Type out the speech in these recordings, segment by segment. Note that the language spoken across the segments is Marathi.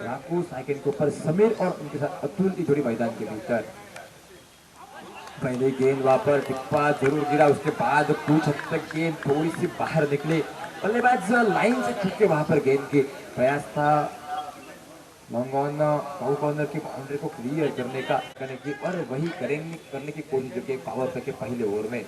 राकू साइकिल के ऊपर समीर और उनके साथ अतुल की जोड़ी मैदान के भीतर। पहले गेंद वहां पर टिप्पा जरूर गिरा, उसके बाद कुछ हद तक गेंद थोड़ी सी बाहर निकली। बल्लेबाज लाइन से छूट के वहां पर गेंद के प्रयास था लॉन्ग ऑन पावर कॉर्नर की बाउंड्री को क्लियर करने की और वही करने की कोशिश जो कि पावर प्ले के पहले ओवर में।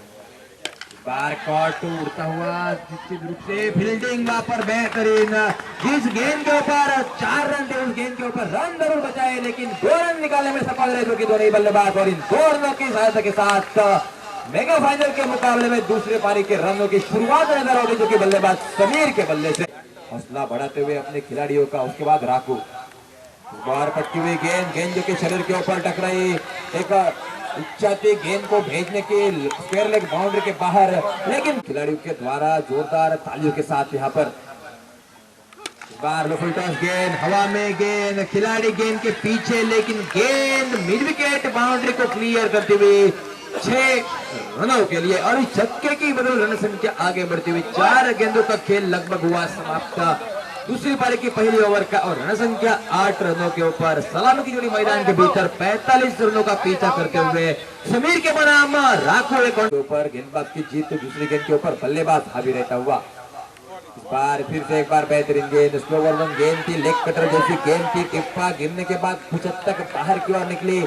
बार कॉट उड़ता हुआ निश्चित रूप से फील्डिंग वहां पर बेहतरीन, जिस गेंद के ऊपर 4 रन थे उस गेंद के ऊपर रन जरूर बचाए लेकिन 2 रन निकालने में सफल रहे जो कि दोनों बल्लेबाज, और इन 2 रनों की सहायता के साथ मेगा फाइनल के मुकाबले में दूसरे पारी के रनों की शुरुआत नजर आ रही जो कि बल्लेबाज समीर के बल्ले से हौसला बढ़ाते हुए अपने खिलाड़ियों का। उसके बाद राकू बार पटकी हुई गेंद जो कि शरीर के ऊपर टकराई, एक इच्छा थी गेंद को भेजने के स्क्वायर लेग बाउंड्री के बाहर, लेकिन खिलाड़ियों के द्वारा जोरदार तालियों के साथ यहाँ पर बार फुल टॉस गेंद हवा में, गेंद खिलाड़ी गेंद के पीछे लेकिन गेंद मिड विकेट बाउंड्री को क्लियर करते हुए 6 रनों के लिए, और इस छक्के की बदल रन संख्या आगे बढ़ती हुई 4 गेंदों का खेल लगभग हुआ समाप्त दूसरी पारी की पहली ओवर का, और रन संख्या 8 रनों के ऊपर। सलामी की जोड़ी मैदान के भीतर 45 रनों का पीछा करते हुए समीर के बनाम राकू के ऊपर गेंदबाज की जीत तो दूसरी गेंद के ऊपर बल्लेबाज हावी रहता हुआ। इस बार फिर से एक बार बेहतरीन गेंद, स्लोवर वन गेंद थी, लेग कटर जैसी गेंद थी, टिप्पा गिरने के बाद कुछ हद तक बाहर की ओर निकली,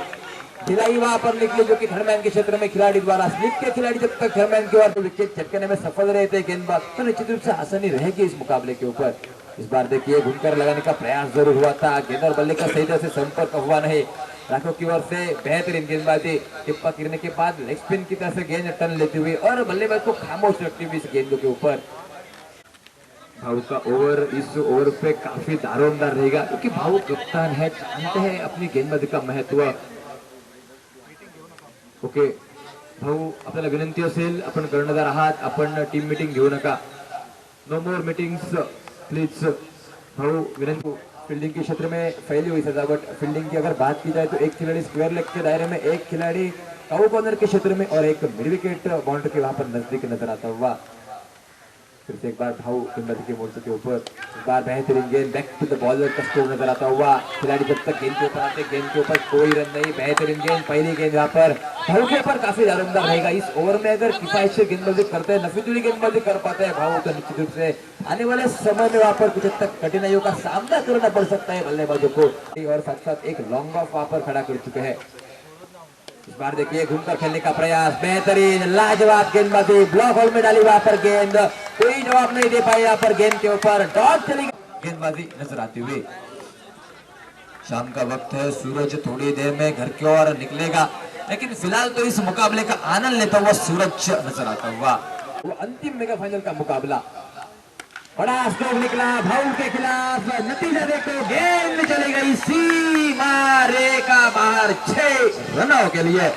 खिलाई वहां पर निकली जो कि थर्डमैन के क्षेत्र में खिलाड़ी द्वारा स्लिप के खिलाड़ी जब तक थर्डमैन की ओर विकेट झटकने में सफल रहे थे गेंदबाज, तो निश्चित रूप से आसानी रहेगी इस मुकाबले के ऊपर। इस बार देखिए घूमकर लगाने का प्रयास जरूर हुआ था, गेंद और बल्ले का सही तरह से संपर्क हुआ नहीं। राकू की ओर से बेहतरीन गेंदबाजी, टिप्पा गिरने के बाद लेग स्पिन की तरह से गेंद टर्न लेती हुई और बल्लेबाज को खामोश रखती हुई इस गेंद के ऊपर। भाऊ का ओवर इस ओवर पे काफी दारोमदार रहेगा क्योंकि भाऊ कप्तान है, जानते हैं अपनी गेंदबाजी का महत्व। ओके भाऊ, आपल्याला विनंती असेल आपण कर्णधार आहात, आपण टीम मीटिंग घेऊ नका, नो मोर मीटिंग्स प्लीज। भाऊ विनंती, फील्डिंग के क्षेत्र में फैली हुई सजावट, फील्डिंग की अगर बात की जाए तो एक खिलाड़ी स्क्वायर लेग के दायरे में, एक खिलाड़ी पावर कॉर्नर के क्षेत्र में और एक मिड विकेट बाउंड्री के वहां पर नजदीक नजर आता हुआ। फिर से एक बार भाऊ गेंदबाजी के मोर्चे के ऊपर, इस बार बेहतरीन गेंद बैक टू द बॉलर का स्कोर नजर आता हुआ। खिलाड़ी जब तक गेंद के ऊपर आते गेंद के ऊपर कोई रन नहीं, बेहतरीन गेंद, पहली गेंद यहाँ पर भाऊ के ऊपर काफी दारोमदार रहेगा। इस ओवर में अगर किफायत से गेंदबाजी करते हैं, नफीजुली गेंदबाजी कर पाते हैं भाऊ, तो निश्चित रूप से आने वाले समय में वहां पर कुछ हद तक कठिनाइयों का सामना करना पड़ सकता है बल्लेबाजों को, और साथ साथ एक लॉन्ग ऑफ वहां पर खड़ा कर चुके हैं। इस बार देखिए घूमकर खेलने का प्रयास, बेहतरीन लाजवाब गेंदबाजी, ब्लॉक होल में डाली वहां पर गेंद, कोई जवाब नहीं दे पाए यहाँ पर गेंद के ऊपर, डॉट चली गेंदबाजी नजर आती हुई। शाम का वक्त है, सूरज थोड़ी देर में घर की ओर निकलेगा, लेकिन फिलहाल तो इस मुकाबले का आनंद लेता हुआ सूरज नजर आता हुआ। वो अंतिम मेगा फाइनल का मुकाबला, बड़ा स्कोर निकला भाऊ के खिलाफ, नतीजा देखो गेंद चली गई सीमा रेखा बाहर 6 रनों के लिए।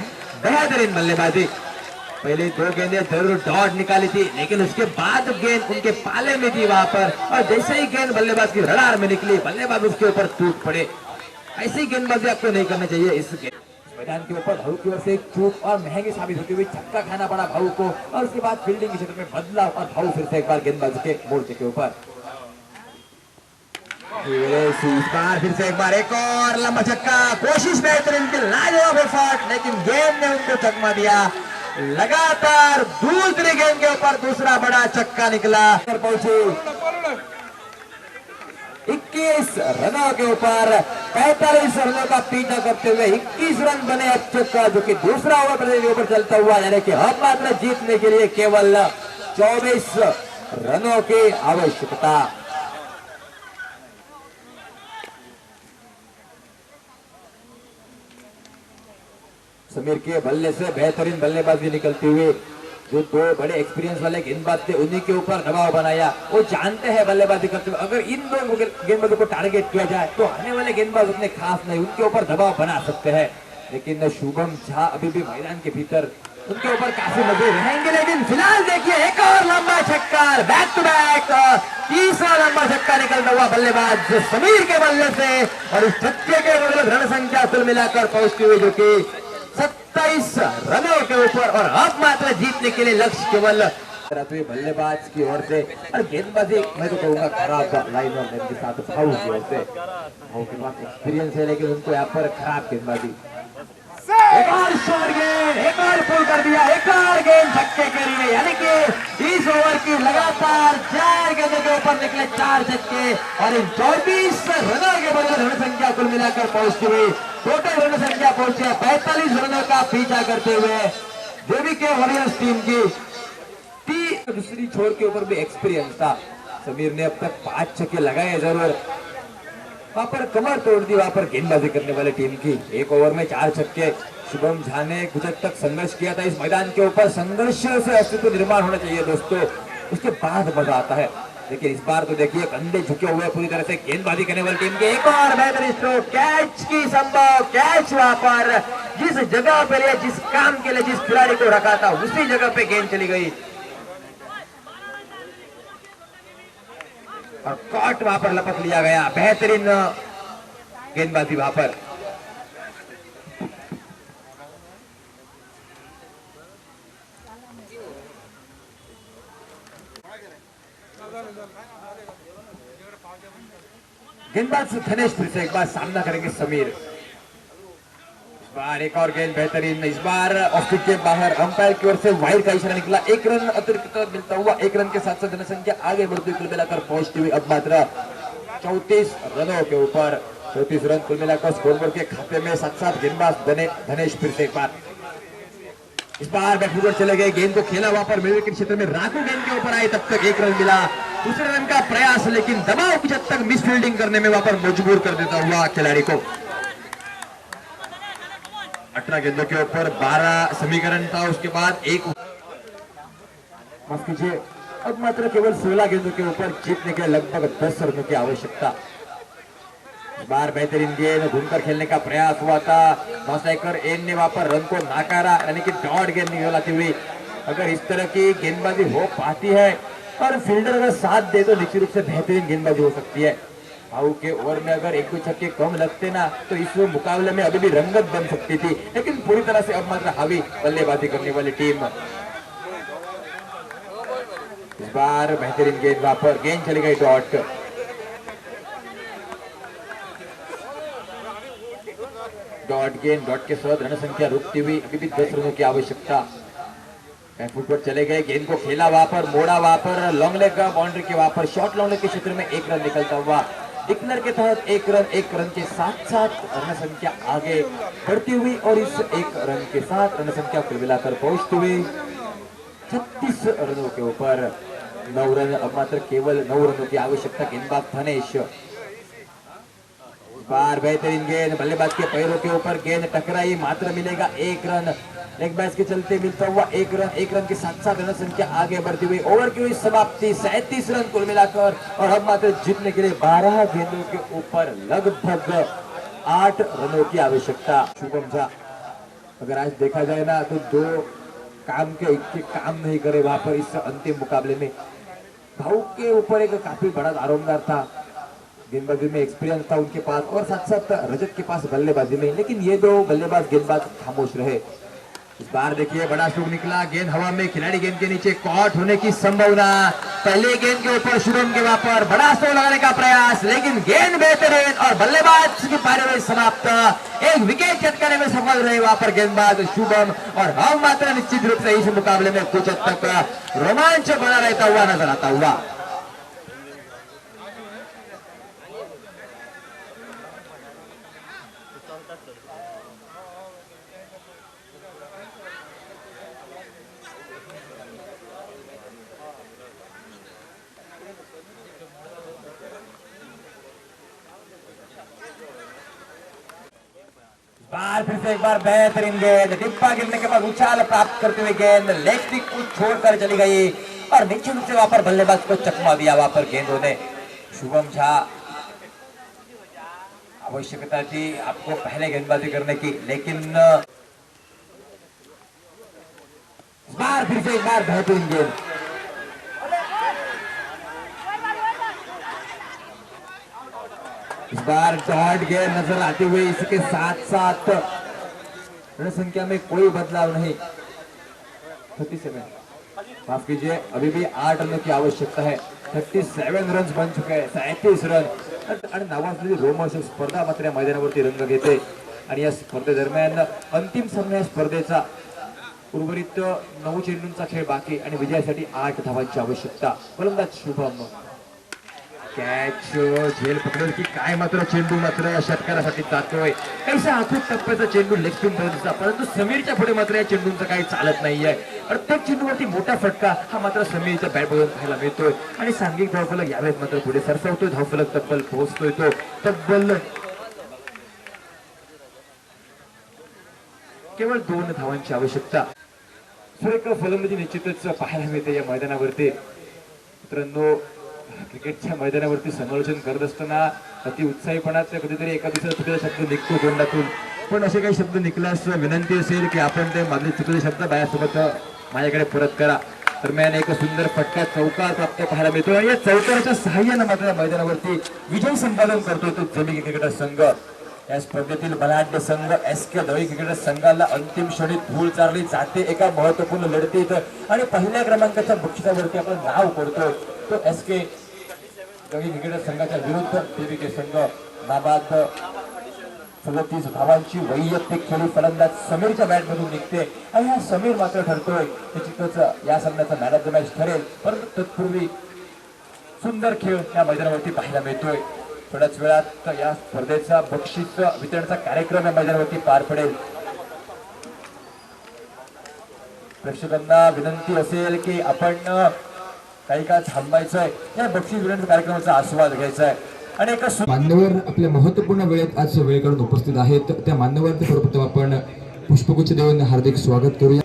बेहतरीन बल्लेबाजी, पहले 2 गेंदें जरूर डॉट निकाली थी लेकिन उसके बाद गेंद उनके पाले में थी वहां पर, और जैसे ही गेंद बल्लेबाज की रडार में निकली बल्लेबाज उसके ऊपर टूट पड़े। ऐसी गेंदबाजी आपको नहीं करनी चाहिए। इस मैदान के ऊपर भाऊ की ओर से एक चूक और महंगी साबित होती हुई छक्का खाना पड़ा भाऊ को, और उसके बाद फील्डिंग के क्षेत्र में बदलाव और भाऊ फिर से एक बार गेंदबाजी के मोर्चे के ऊपर। इस बार फिर से एक बार एक और लंबा छक्का, कोशिश बेहतरीन की, लाजवाब एफर्ट, लेकिन गेंद ने उनको चकमा दिया। लगातार दूसरी गेंद के ऊपर दूसरा बड़ा छक्का निकला, पहुंची 21 रनों के ऊपर 45 रनों का पीछा करते हुए 21 रन बने अच्छे का, जो कि दूसरा ओवर के ऊपर चलता हुआ, यानी कि अब मात्र जीतने के लिए केवल 24 रनों की आवश्यकता। समीर के बल्ले से बेहतरीन बल्लेबाजी निकलती हुई, जो 2 बड़े एक्सपीरियंस वाले गेंदबाज थे उन्हीं के ऊपर दबाव बनाया। वो जानते हैं बल्लेबाजी करते हुए अगर इन 2 गेंदबाजों को टारगेट किया जाए तो आने वाले गेंदबाज उतने खास नहीं, उनके ऊपर दबाव बना सकते हैं। लेकिन शुभम झा अभी भी मैदान के भीतर, उनके ऊपर काफी मजे रहेंगे। लेकिन फिलहाल देखिए एक और लंबा छक्का, बैक टू बैक तीसरा लंबा छक्का निकलता हुआ बल्लेबाज समीर के बल्ले से, और इस छक्के के रन संख्या कुल मिलाकर पहुंचती हुई जो कि 27 रनों के ऊपर, और अब मात्र जीतने के लिए लक्ष्य केवल बल्लेबाज की ओर से और गेंदबाजी मैं तो कहूंगा खराब लाइन और लेन के साथ भाऊ की ओर से। भाऊ के पास एक्सपीरियंस है लेकिन उनको यहाँ पर खराब गेंदबाजी। एक और शॉट गेंद, एक और पुल कर दिया, एक और गेंद छक्के के लिए, यानी कि इस ओवर की लगातार 4 गेंदों के ऊपर निकले 4 छक्के और इन 24 रनों के बदले रन संख्या कुल मिलाकर पहुंचती हुई टोटल रन संख्या पहुंची है 45 रनों का पीछा करते हुए जेबीके वॉरियर्स टीम की। दूसरी छोर के ऊपर भी एक्सपीरियंस था। समीर ने अब तक 5 छक्के लगाए जरूर, वहां पर कमर तोड़ दी वहां पर गेंदबाजी करने वाले टीम की। एक ओवर में 4 छक्के। शुभम झा ने कुछ हद तक संघर्ष किया था इस मैदान के ऊपर। संघर्ष से अस्तित्व निर्माण होना चाहिए दोस्तों, उसके बाद मजा आता है। लेकिन इस बार तो देखिए कंधे झुके हुए पूरी तरह से गेंदबाजी करने वाली टीम के। एक और बेहतरीन स्ट्रोक, कैच की संभव कैच वहां पर जिस जगह पे लिए, जिस काम के लिए जिस खिलाड़ी को रखा था उसी जगह पे गेंद चली गई और कॉट वहां पर लपक लिया गया। बेहतरीन गेंदबाजी वहां पर। गेंदबाज धनेश फिर से एक बार सामना करेंगे समीर। इस बार एक और गेंद बेहतरीन, इस बार ऑफ स्पिन के बाहर अंपायर की ओर से वाइड का इशारा निकला। 1 रन अतिरिक्त मिलता हुआ 1 रन के साथ साथ जनसंख्या आगे बढ़ती कुल मिलाकर पहुंचती हुई अब मात्र 34 रनों के ऊपर 34 रन कुल मिलाकर स्कोरबोर्ड के खाते में। साथ गेंदबाज धनेश फिर से एक बार। इस बार बैकफुट चले गए, गेंद को खेला वहां पर मिडविकेट क्षेत्र में, राखू गेंद के ऊपर आए, तब तक 1 रन मिला। दूसरे रन का प्रयास लेकिन दबाव कुछ हद तक मिस फील्डिंग करने में वहां पर मजबूर कर देता हुआ खिलाड़ी को। 18 गेंदों के ऊपर 12 समीकरण था, उसके बाद एक माफ कीजिए अब मात्र केवल 16 गेंदों के ऊपर जीतने के लगभग 10 रनों की आवश्यकता। इस बार बेहतरीन गेंद घूमकर खेलने का प्रयास हुआ था, नौसैकर एन ने वहां पर रन को नाकारा, यानी कि डॉट गेंद निकलाती हुई। अगर इस तरह की गेंदबाजी हो पाती है और फील्डर अगर साथ दे तो निश्चित रूप से बेहतरीन गेंदबाजी हो सकती है। भाऊ के ओवर में अगर 1-2 छक्के कम लगते ना तो इस मुकाबले में अभी भी रंगत बन सकती थी, लेकिन पूरी तरह से अब मात्र हावी बल्लेबाजी करने वाली टीम। इस बार बेहतरीन गेंद वहां पर, गेंद चली गई डॉट। डॉट गेंद, डॉट के साथ रन संख्या रुकती हुई, अभी भी 10 रनों की आवश्यकता। फुट पर चले गए, गेंद को खेला वहां पर, मोड़ा वहां पर, लॉन्ग लेग का बाउंड्री के वहां पर, शॉर्ट लॉन्ग लेग के क्षेत्र में 1 रन निकलता हुआ। डिक्लर के तहत 1 रन के साथ साथ रन संख्या आगे बढ़ती हुई और इस 1 रन के साथ रन संख्या कुल मिलाकर पहुंचती हुई 36 रनों के ऊपर 9 रन। अब मात्र केवल 9 रनों की आवश्यकता। गेंदबाज धनेश, बार बेहतरीन गेंद, बल्लेबाज के पैरों के ऊपर गेंद टकराई, मात्र मिलेगा 1 रन। लेग बैच के चलते मिलता हुआ 1 रन, 1 रन के साथ साथ रन संख्या आगे बढ़ती हुई ओवर की हुई समाप्ति 37 रन कुल मिलाकर और अब मात्र जीतने के लिए 12 गेंदों के ऊपर लगभग 8 रनों की आवश्यकता। शुभम झा अगर आज देखा जाए ना तो 2 काम के इक्के काम नहीं करे वहां पर इस अंतिम मुकाबले में। भाऊ के ऊपर एक काफी बड़ा दारोमदार था, गेंदबाजी में एक्सपीरियंस था उनके पास और साथ साथ रजत के पास बल्लेबाजी में, लेकिन ये 2 बल्लेबाज गेंदबाज खामोश रहे। इस बार देखिए बड़ा स्ट्रोक निकला, गेंद हवा में, खिलाड़ी गेंद के नीचे, कॉट होने की संभावना। पहले गेंद के ऊपर शुभम के वहां पर बड़ा स्ट्रोक लगाने का प्रयास, लेकिन गेंद बेहतरीन और बल्लेबाज की पारी समाप्त। एक विकेट चटकाने में सफल रहे वहां पर गेंदबाज शुभम और हम मात्र निश्चित रूप से इस मुकाबले में कुछ हद तक रोमांच बना रहता हुआ नजर आता हुआ। फिर से एक बार बेहतरीन गेंद, डिब्बा गिरने के बाद उछाल प्राप्त करते हुए गेंद लेग स्टिक को छोड़कर चली गई और निश्चित रूप से वहां पर बल्लेबाज को चकमा दिया वहां पर गेंदों ने। शुभम झा आवश्यकता थी आपको पहले गेंदबाजी करने की, लेकिन इस बार फिर से एक बार बेहतरीन गेंद। इस बार डॉट गेंद नजर आती हुई, इसके साथ साथ रन संख्या में कोई बदलाव नहीं। 37 माफ कीजिए, अभी भी 8 रनों की आवश्यकता है. 37 रन्स बन चुके हैं, 37 रन. आणि नावाजलेली रोमांचक स्पर्धा मात्र या मैदानावरती रंग घेते. आणि या स्पर्धेदरम्यान अंतिम सामना या स्पर्धेचा उर्वरित 9 चेंडूंचा खेळ बाकी आणि विजयासाठी 8 धावांची आवश्यकता. फलंदाज शुभम. कॅच झेल पकडल की काय, मात्र चेंडू मात्र या षटकारासाठी जातोय. कैसा आखूड टप्प्याचा चेंडू लेग स्पिन पर्यंतचा, परंतु समीरच्या पुढे मात्र या चेंडूंचं काही चालत नाहीये. प्रत्येक चेंडूवरती मोठा फटका हा मात्र समीरच्या बॅटमधून पाहायला मिळतोय. आणि सांघिक धावफलक यावेळेस मात्र पुढे सरसावतोय. धावफलक तब्बल पोहोचतोय तो तब्बल केवळ 2 धावांची आवश्यकता. सुरेख फलंदाजी निश्चितच पाहायला मिळते या मैदानावरती. मित्रांनो, क्रिकेटच्या मैदानावरती समालोचन करत असताना अति उत्साहीपणात कधीतरी एका दुसऱ्या चुकीचा शब्द निघतो तोंडातून, पण असे काही शब्द निघल्यास विनंती असेल की आपण ते मागील चुकीचे शब्द माझ्यासोबत माझ्याकडे परत करा. दरम्यान एक सुंदर फटका चौकार प्राप्त पाहायला मिळतो आणि या चौकाराच्या सहाय्याने मात्र मैदानावरती विजय संपादन करतोय तो जमी क्रिकेटर संघ. या स्पर्धेतील बलाढ्य संघ SK दळवी क्रिकेटर संघाला अंतिम क्षणी धूळ चारली जाते एका महत्वपूर्ण लढतीत. आणि पहिल्या क्रमांकाच्या बक्षिसावरती आपण नाव करतो तो SK दळवी क्रिकेटर संघाच्या विरुद्ध TVK संघ. नाबाद 37 धावांची वैयक्तिक खेळी फलंदाज समीरच्या बॅटमधून निघते आणि हा समीर मात्र ठरतोय निश्चितच या सामन्याचा मॅन ऑफ द मॅच ठरेल. परंतु तत्पूर्वी सुंदर खेळ या मैदानावरती पाहायला मिळतोय. थोड्याच वेळात या स्पर्धेचा बक्षीस वितरणाचा कार्यक्रम या मैदानावरती पार पडेल. प्रेक्षकांना विनंती असेल की आपण काही काळ थांबायचंय, या बक्षीस वितरण कार्यक्रमाचा आस्वाद घ्यायचा आहे. आणि एका मान्यवर आपल्या महत्वपूर्ण वेळेत आज वेळ काढून उपस्थित आहेत. त्या मान्यवरांचे सर्वप्रथम आपण पुष्पगुच्छ देऊन हार्दिक स्वागत करूया.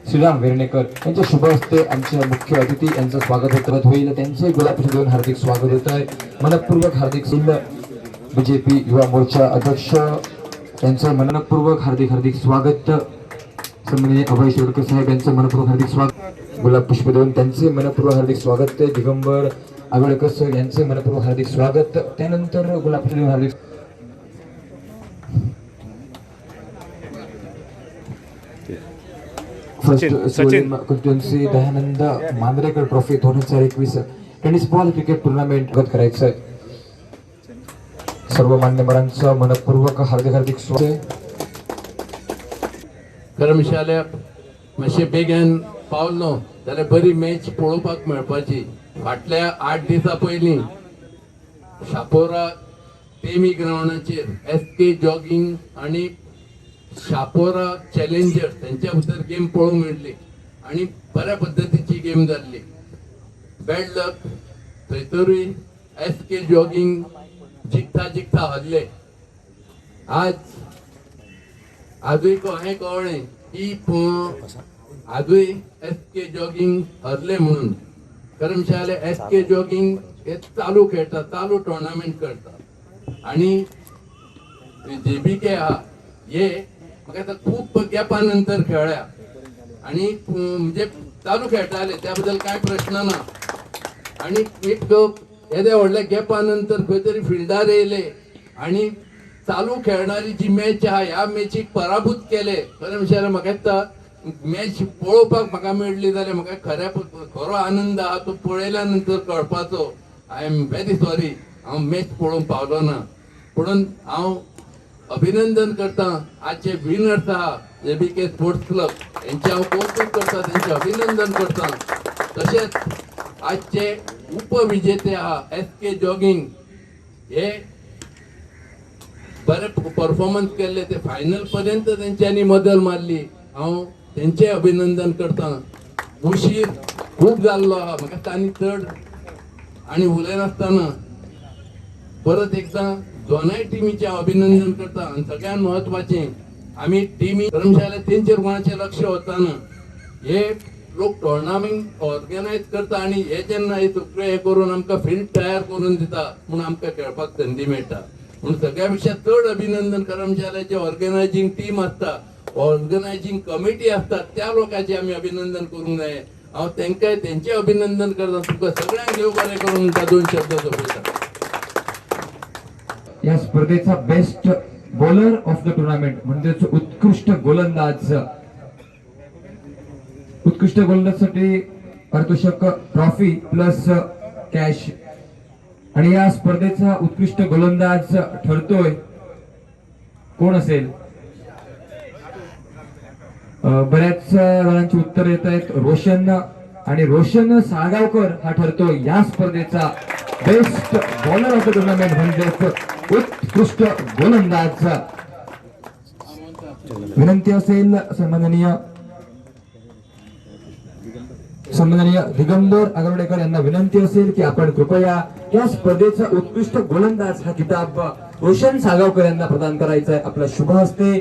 श्रीराम वेर्णेकर यांच्या शुभ हस्ते आमच्या मुख्य अतिथी यांचं स्वागत होईल. त्यांचे गुलाबपुष्प देऊन हार्दिक स्वागत होत आहे. मनपूर्वक हार्दिक BJP युवा मोर्चा अध्यक्ष यांचं मनपूर्वक हार्दिक स्वागत. सन्माननीय अभय शेवडकर साहेब यांचं मनपूर्वक हार्दिक स्वागत. गुलाब पुष्प देऊन त्यांचे मनपूर्वक हार्दिक स्वागत. दिगंबर आगळकर सर यांचे मनपूर्वक हार्दिक स्वागत. त्यानंतर गुलाब पुष्प देऊन हार्दिक first constituency Dayanand Manjrekar trophy 2021 tennis ball cricket tournament गत करायचं आहे. सर्व मान्यवरांचं मनपूर्वक हार्दिक स्वागत. कर्मशाल्या मातशें बेगीन पावलो जाल्यार बरी मॅच पळोवपाक मेळपाची. फाटल्या 8 दिसां पयलीं शापोरा तेमी ग्राउंडाचेर SK जॉगिंग आणि शापोरा चॅलेंजर्स त्यांच्या भितर गेम पळोवंक मेळ्ळी आणि बऱ्या पद्धतीची गेम जाल्ली. बॅड लक थंयसरूय SK जॉगिंग जिखता हरले. आजूय हें कळ्ळें की आजूय SK जॉगिंग हरले म्हणून. कर्मशाले SK जॉगिंग हे चालू खेळटा, चालू टुर्नामेंट करता आणि JBK हा हे म्हाका आता खूप गॅपा नंतर खेळ्या आणि म्हणजे चालू खेळटाले त्या बद्दल काय प्रश्न ना. आणि एक येद्या व्हडल्या गॅपा नंतर खंय तरी फिल्डार येयले आणि चालू खेळणारी जी मॅच आहा ह्या मॅचीक पराभूत केले. कर्मशाला म्हाका दिसता मॅच पळोवपाक म्हाका मेळ्ळी जाल्यार म्हाका खरो आनंद आहा तो पळयल्या नंतर कळपाचो. आय एम व्हेरी सॉरी हांव मॅच पळोवंक पावलो ना. म्हणून हांव अभिनंदन करता आजचे विनर्स आहा JBK स्पोर्ट्स क्लब यांचे हांव कौतुक करता, त्यांचे अभिनंदन करता. तशेंच आजचे उपविजेते आहा SK जॉगिंग हे बरे परफॉर्मन्स केले, ते फायनल पर्यंत त्यांच्यांनी मदल मारली. हांव त्यांचे अभिनंदन करता. उशीर खूप जाल्लो आहा म्हाका तांणी चड आणि उलयनासतना परत एकदा दोनाय टिमीचे अभिनंदन करता. आणि सगळ्यात महत्वाचे आम्ही टिमी कर्मशाला तेंचेर कोणाचे लक्ष वताना हे लोक टुर्नामेंट ऑर्गनायज करता आणि हे जेन्ना हे सगळे हे करून आमकां फील्ड तयार करून दिता म्हणून आमकां खेळपाक संदी मेळटा. म्हणून सगळ्या पेक्षा चड अभिनंदन कर्मचाऱ्याचे ऑर्गनायझिंग टीम असता, ऑर्गनायझिंग कमिटी असतात त्या लोकांचे आम्ही अभिनंदन करूंक जाय. हांव तेंकाय तेंचे अभिनंदन करता. तुका सगळ्यांक देव बरें करून म्हणटा 2 शब्द सोपयता. या स्पर्धेचा best bowler of the tournament म्हणजेच उत्कृष्ट गोलंदाज. उत्कृष्ट गोलंदाजसाठी पारितोषिक ट्रॉफी प्लस कॅश. आणि या स्पर्धेचा उत्कृष्ट गोलंदाज ठरतोय कोण असेल? बऱ्याच जणांची उत्तर येत आहेत. रोशन, आणि रोशन साळगावकर हा ठरतोय या स्पर्धेचा best bowler of the tournament, म्हणजेच उत्कृष्ट गोलंदाज. विनंती असेल सन्माननीय दिगंबर आगवडेकर यांना विनंती असेल की आपण कृपया या स्पर्धेचा उत्कृष्ट गोलंदाज हा किताब रोशन साळगावकर यांना प्रदान करायचा आहे. आपला शुभ हस्ते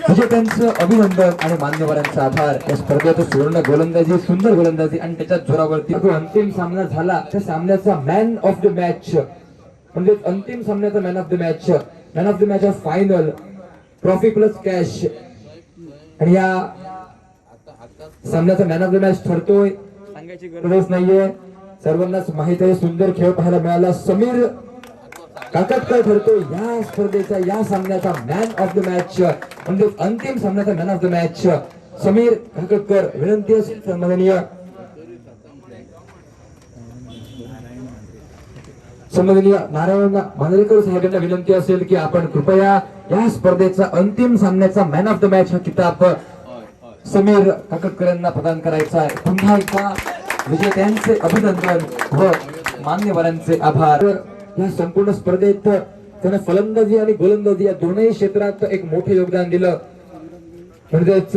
विजेत्यांचं अभिनंदन आणि मान्यवरांचा आभार. या स्पर्धेत सुवर्ण गोलंदाजी, सुंदर गोलंदाजी आणि त्याच्या जोरावरती अंतिम सामना झाला. त्या सामन्याचा मॅन ऑफ द मॅच, म्हणजे अंतिम सामन्याचा man of the match, man of the match of final, trophy plus cash. आणि या सामन्याचा मॅन ऑफ द मॅच ठरतोय, सांगायची गरजच नाहीये, सर्वांनाच माहित आहे. सुंदर खेळ पाहायला मिळाला. समीर काकतकर ठरतो या स्पर्धेचा, या सामन्याचा मॅन ऑफ द मॅच, म्हणजे अंतिम सामन्याचा man of the match Sameer Kakatkar. विनंती असेल सन्माननीय नारायण मांजरेकर साहेबांना विनंती असेल की आपण कृपया या स्पर्धेचा अंतिम सामन्याचा मॅन ऑफ द मॅच हा किताब समीर काकतकर यांना प्रदान करायचा आहे. पुन्हा एकदा विजेत्यांचे अभिनंदन व मान्यवरांचे आभार. या संपूर्ण स्पर्धेत त्याने फलंदाजी आणि गोलंदाजी या दोनही क्षेत्रात एक मोठे योगदान दिलं. म्हणजेच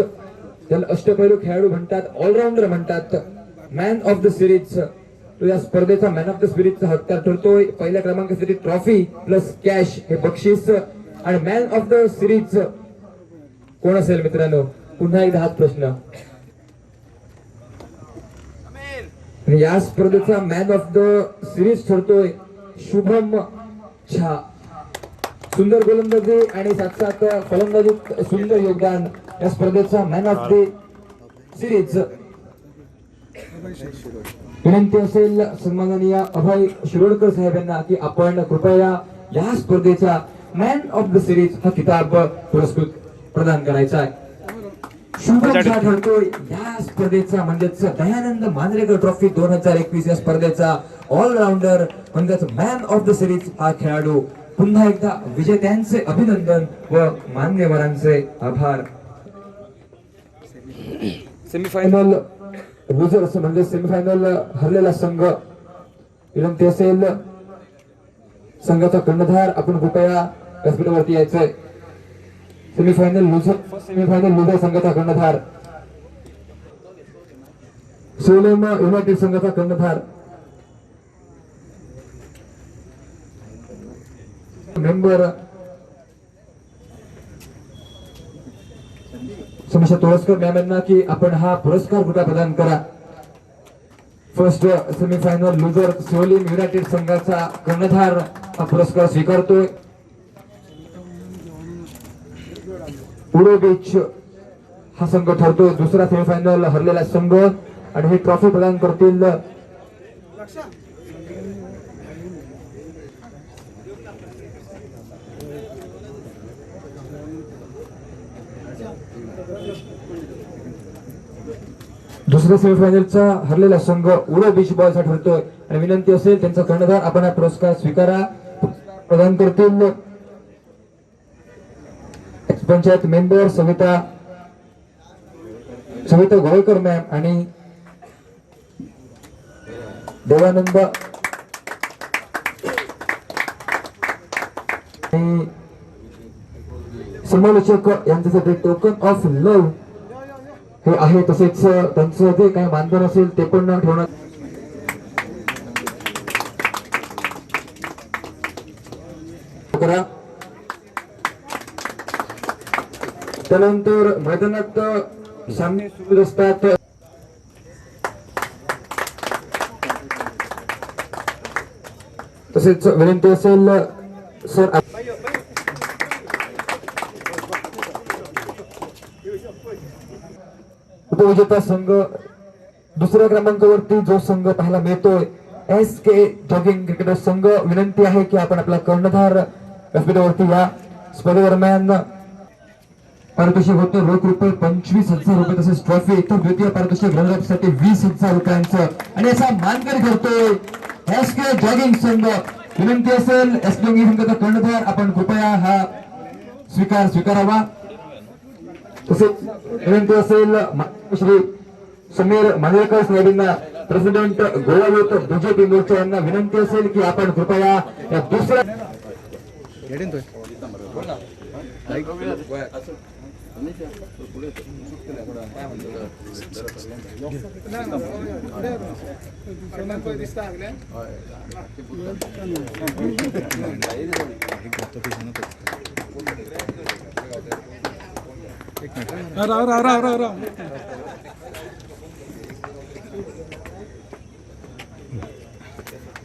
त्याला अष्टपैलू खेळाडू म्हणतात, ऑलराऊंडर म्हणतात. मॅन ऑफ द सिरीज, तो या स्पर्धेचा मॅन ऑफ द सिरीजचा हकदार ठरतोय. पहिल्या क्रमांकासाठी ट्रॉफी प्लस कॅश हे बक्षीस. आणि मॅन ऑफ द सिरीज कोण असेल मित्रांनो? पुन्हा एकदा हाच प्रश्न. या स्पर्धेचा मॅन ऑफ द सिरीज ठरतोय शुभम झा. सुंदर गोलंदाजी आणि साथ साथ फलंदाजीत सुंदर योगदान. या स्पर्धेचा मॅन ऑफ द सिरीज. विनंती असेल सन्माननीय अभय शिरोडकर साहेब यांना की आपण कृपया या स्पर्धेचा मॅन ऑफ द सिरीज हा किताब पुरस्कृत प्रदान करायचा आहे. शुभम झा ठरतोय या स्पर्धेचा, म्हणजेच दयानंद मांजरेकर ट्रॉफी 2021 या स्पर्धेचा ऑलराऊंडर, म्हणजेच मॅन ऑफ द सिरीज हा खेळाडू. पुन्हा एकदा विजेत्यांचे अभिनंदन व मान्यवरांचे आभार. सेमीफायनल लुझर्स म्हणजे सेमीफायनल हरलेला संघ. विनंती असेल संघाचा कर्णधार आपण कृपया व्यासपीठावरती यायचंय. सेमीफायनल लुझर संघाचा कर्णधार, सोलेम युनायटेड संघाचा कर्णधार, मेंबर समीक्षा तोळसकर मॅम यांना की आपण हा पुरस्कार कृपया प्रदान करा. फर्स्ट सेमीफायनल लुझर सोलिम युनायटेड संघाचा कर्णधार हा पुरस्कार स्वीकारतोय. उडो बीच हा संघ ठरतोय दुसरा सेमीफायनल हरलेला संघ. आणि ही ट्रॉफी प्रदान करतील दुसऱ्या सेमीफायनलचा हरलेला संघ उडो बीच बॉयचा ठरतोय. आणि विनंती असेल त्यांचा कर्णधार आपण हा पुरस्कार स्वीकारा. प्रदान करतील पंचायत मेंबर सविता गोळकर मॅम आणि देवानंद समालोचक यांच्यासाठी टोकन ऑफ लव्ह हे आहे. तसेच त्यांचं जे काही मानधन असेल ते पण ठेवण्यात. त्यानंतर मैदानात सामने सुरू असतात. तसेच विनंती असेल सर उपविजेता संघ दुसऱ्या क्रमांकावरती जो संघ पाहायला मिळतोय SK जॉगिंग क्रिकेटर संघ. विनंती आहे की आपण आपला कर्णधार व्यासपीठावरती या स्पर्धेदरम्यान पारितोषिक होतं रोख रुपये 25,000 रुपये तसेच ट्रॉफी तर द्वितीय पारितोषिक रनर अप साठी 20,000 रुपयांचं आणि असा मानकरी ठरतोय एसके जॉगिंग संघ. विनंती असेल एसके जॉगिंग संघाचा कर्णधार आपण कृपया हा स्वीकारावा. तसेच विनंती असेल श्री समीर मांजरेकर साहेबांना प्रेसिडेंट गोवा युथ बीजेपी मोर्चा यांना विनंती असेल की आपण कृपया या दुसऱ्या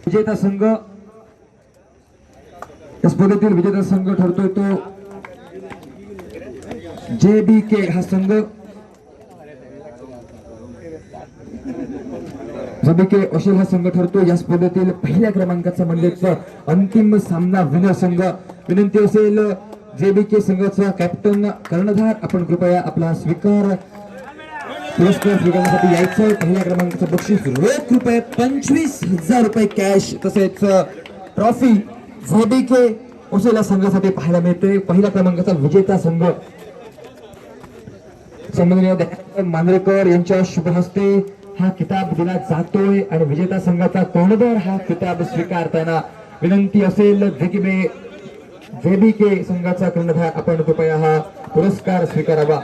विजेता संघ या स्पर्धेतील विजेता संघ ठरतोय तो JBK हा संघ. JBK अशेल हा संघ ठरतो या स्पर्धेतील पहिल्या क्रमांकाचा म्हणजेच अंतिम सामना विनर संघ. विनंती असेल JBK संघाचा कॅप्टन कर्णधार आपण कृपया आपला पुरस्कार स्वीकारण्यासाठी यायचं. पहिल्या क्रमांकाचं बक्षीस रोख रुपये 25,000 रुपये कॅश तसेच ट्रॉफी JBK अशेल संघासाठी पाहायला मिळते. पहिल्या क्रमांकाचा विजेता संघ सन्माननीय दयानंद मांजरेकर यांच्या शुभ हस्ते हा किताब दिला जातोय आणि विजेता संघाचा कर्णधार हा किताब स्वीकारताना विनंती असेल JBK संघाचा कर्णधार आपण कृपया हा पुरस्कार स्वीकारावा.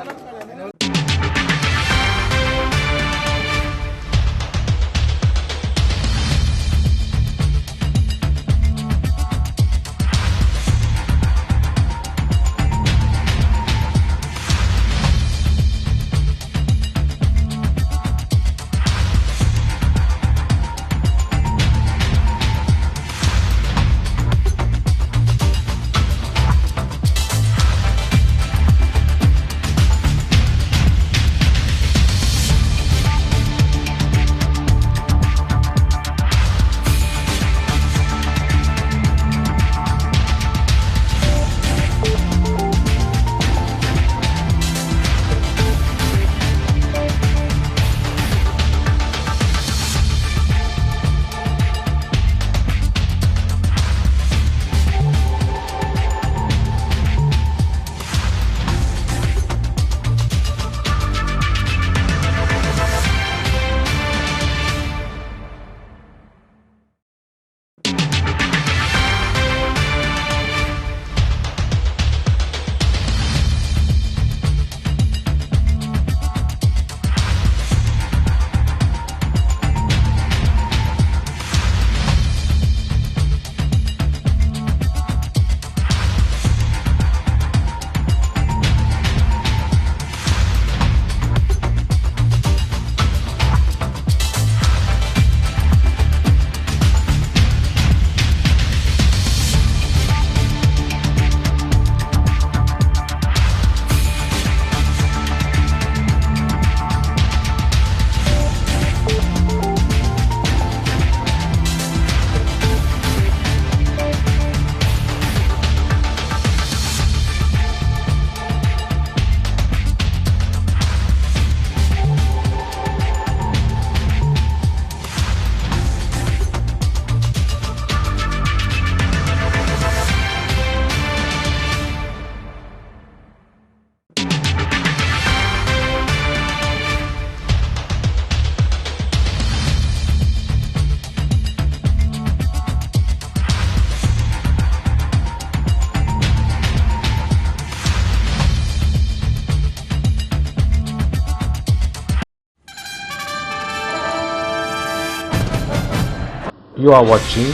You are watching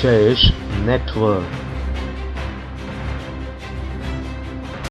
Jayesh Network.